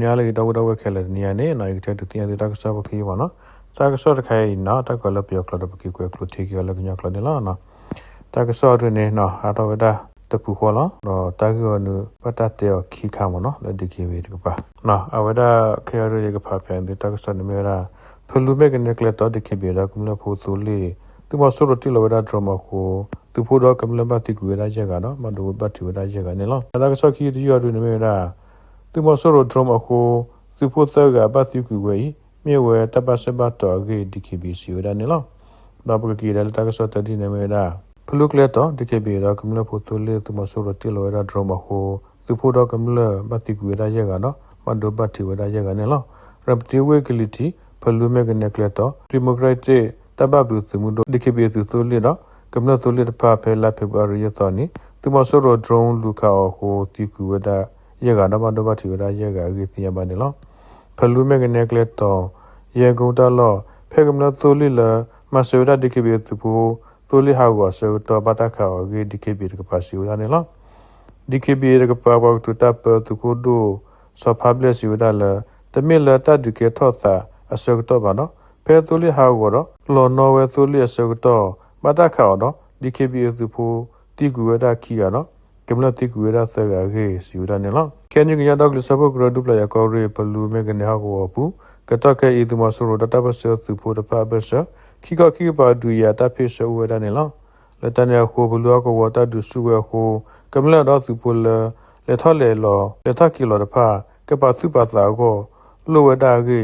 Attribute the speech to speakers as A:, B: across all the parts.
A: ညာလေတော့ခဲလေနေရနေနိုင်တဲ့တူတင်တဲ့တက်ဆော့ပကီဝနော်တက်ဆော့တခိုင်နော်တက်ကလပြောကလပကီကွယ်ကလုထေကလကညကလနေလားနော်တက်ဆော့ရနေနော်ဟာတော့ဒါတပူခေါ်လားနော်တက်ကောနပတတဲ့ခီခါမနော်လက်ဒီကီဝေတကပါနော်အဝဒါခဲရရကဖာပြန်တဲ့တက်ဆော့နေမရာဖလူမဲကနေကလတော့ဒီကီဘေရာကုမလဖို့ဆိုလေသူမဆိုရတိလဝဒါဒရမကိုသူဖို့တော့ကမလဘတိကူရရကနော်မဒိုဘတ်တီဝရရကနေလားတက်ဆော့ခီဒီရရနေမရာသူမဆိုရဒရမကိုသူဖို့သကဘတ်တီကူဝေမြေဝဲတပတ်စပတ်တော်ဂေဒီကီဘီစီရနေလားတော့ပကီရလက်တက်ဆော့တဒီနေမရာဖလုကလက်တော့ဒီကေဘီရာကမလဖို့သူလေသူမဆိုရတိလဝဒါဒရမကိုသူဖို့တော့ကမလဘတိကူရရကနော်မဒိုဘတ်တီဝရရကနေလားရပတီဝေကလီတီဖလူမဲကနေကလက်တော့ဒီမိုကရက်တစ်တဘဘလူသူမှုတော့ဒီကေဘီသူလေတော့ကမလသူလေတပါဖဲလာဖေဘာရရတော့နီသူမဆိုရဒရုန်းလူခါဟိုတီကူဝဒါရကတော့မဒိုဘတ်တီဝရရကဂေတီယမနေလားဖလူမဲကနေကလက်တော့ရေကုန်တလောဖဲကမလသူလေလာမဆိုရဒီကေဘီသူဖို့သူလေဟာကိုဆိုတော့ဘတာခါဂေဒီကေဘီကပါစီဝရနေလားဒီကေဘီကပါဘောတူတပ်သူကိုဒိုဆော်ဖာဘလက်စီဝဒါလာတမီလာတဒုကေထောသာအစကတော့ဘာနော်ဖဲသူလေဟာကိုတော့လော်နော်ဝဲသူလေအစကတော့ဘတာခါတော့ဒီကေဘီသူဖို့တီကူဝဒါခီရနော်ကမလတီကူဝဒါဆရာဂေစီဝဒါနေလားကန်ယူကရတော့လစဘကရဒူပလာကောရီပလူမေကနေဟာကိုပူကတော့ကဲဤသူမဆိုရဒတာဘဆသူဖို့တပါဘဆခိကခိပါဒူယာတဖိဆဝဒါနေလားလက်တနေခိုဘလူကောဝတာဒူဆူဝဲခိုကမလတော့သူဖို့လက်ထော်လေလောလက်ထကီလောတဖာကပစုပါစာကိုလိုဝဒါဂေ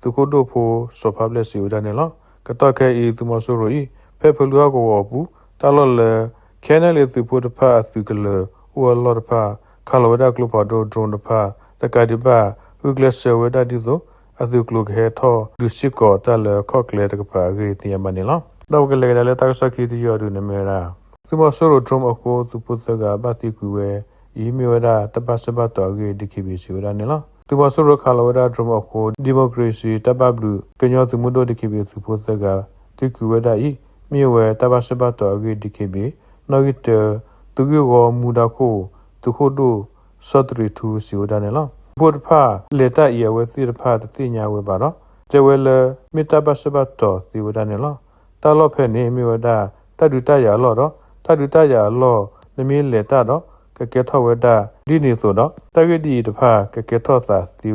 A: သူကိုတို့ဖို့ဆော်ဖာဘလက်စီဝဒါနေလားကတော့ကဲဤသူမဆိုရဤဖဲဖလူကောဝပူတလောလေခဲနယ်လေသူဖို့တဖာသူကလေဝလောတဖာခလဝဒါကလပါဒိုဒရုန်းတဖာတကတိပါဥကလဆဝဒါဒီဇိုအသူကလုခဲထောဒုရှိကောတလခော့ကလေတကပါဂေတီယမနီလားတော့ကလေလည်းတက်ဆခီတီရဒုနမေရာသူမဆိုရဒရုန်းအကိုသူပုသကဘတိကူဝဲဤမြေရာတပတ်စပတ်တော်ဂေဒီခိဘီစီဝရနေလားသူမဆိုရခလဝဒါဒရုန်းအကိုဒီမိုကရေစီတပတ်ဘလူကညောသူမှုတို့ဒီခိဘီသူပုသကတိကူဝဒါဤမြေဝဲတပတ်စပတ်တော်ဂေဒီခိဘီနော်ဂီတသူကောမူဒါခိုသူခိုတို့စောတရီထူစီဝဒနေလားဘုဒ္ဓဖာလေတရဝစီရဖာတိညာဝပါတော့ကျဝဲလမေတ္တပတ်စပတ်တော်စီဝဒနေလားတလောဖဲနေမြေဝဒတတုတရလောတော့တတုတရလောနမီလေတတော့ကကဲထောဝဒဒီနေဆိုတော့တဂတိတဖာကကဲထောစာစီ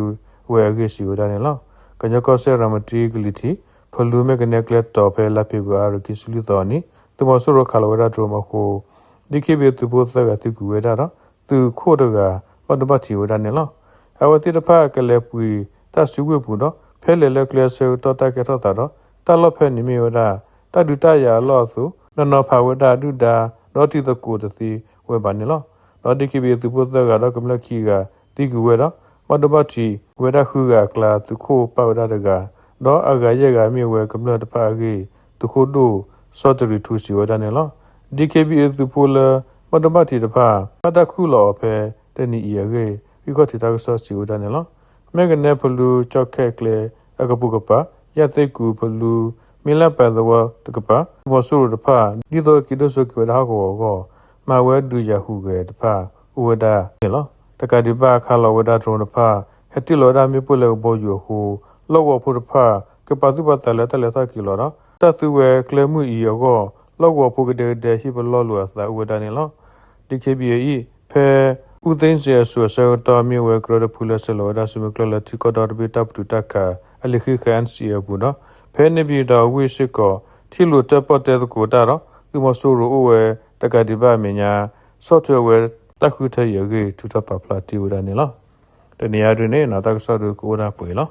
A: ဝဲဂေစီဝဒနေလားကညကောဆေရမတီဂလီတီဖလူမေကနေကလက်တော်ဖဲလာပြကွာရကိစလူတော်နီသူမဆိုရခလဝဒဒရမခိုဒီကေဘီသူဘုသကတိကူဝဒတော့သူခို့တကဘတ်ဘတ်တီဝဒနေလားအဝတိတဖာကလေးပူတဆုဝပူတော့ဖဲလေလကလဆောတတကထတာတော့တလဖဲနိမေဝဒတဒုတရလောစုနောဖာဝဒဒုဒါတော့တိတကိုတစီဝဲပါနေလားတော့ဒီကိဘီသူပုသကတော့ကမလခီကတိကူဝဲတော့မတဘတီဝဲဒခုကကလာသူခိုပဝဒတကတော့အဂရေကမြေဝဲကမလတဖာကြီးသူခိုတို့စောတရီထူစီဝဒနေလားဒီကိဘီသူပိုလမတဘတီတဖာပတခုလောဖဲတနီရရေဒီကတိတာဆောစီဝဒနေလားမေကနေဖလူချော့ခက်ကလေအကပုကပယသိကူဖလူမီလပဇဝတကပဘောဆူရဖာဒီတော့ကိဒဆိုကွေဒါကိုမဝဲဒူရဟုကေတဖာဥဝဒနေလားတကတိပါခါလဝဒဒရုံတဖာဟတိလောဒမေပုလေဘောယူဟုလောဝဖုတဖာကပစုပတလည်းတလည်းသကီလောတသုဝဲကလမှုဤရောလောဝဖုကတဲ့ဟိဘလောလောသာဥဝဒနေလားဒီခေဘီဤဖဲဥသိန်းစေဆွဆတော်မြေဝဲကရဖူလဆလောဒါစမကလတိကတော်ဘီတပ်တူတခါအလိခိခန်စီအဘူးနော်ဖဲနေပြီတော်ဝိရှိကောထီလိုတက်ပတ်တဲ့ကိုတာတော့ဒီမဆိုးရိုဝဲတကတိပါမညာဆော့ဖ်ဝဲတခုထရရေထူထပ်ပပလာတီဝဒနေလားတနေရာတွင်နေနာတကဆော့ကိုနာပွေလား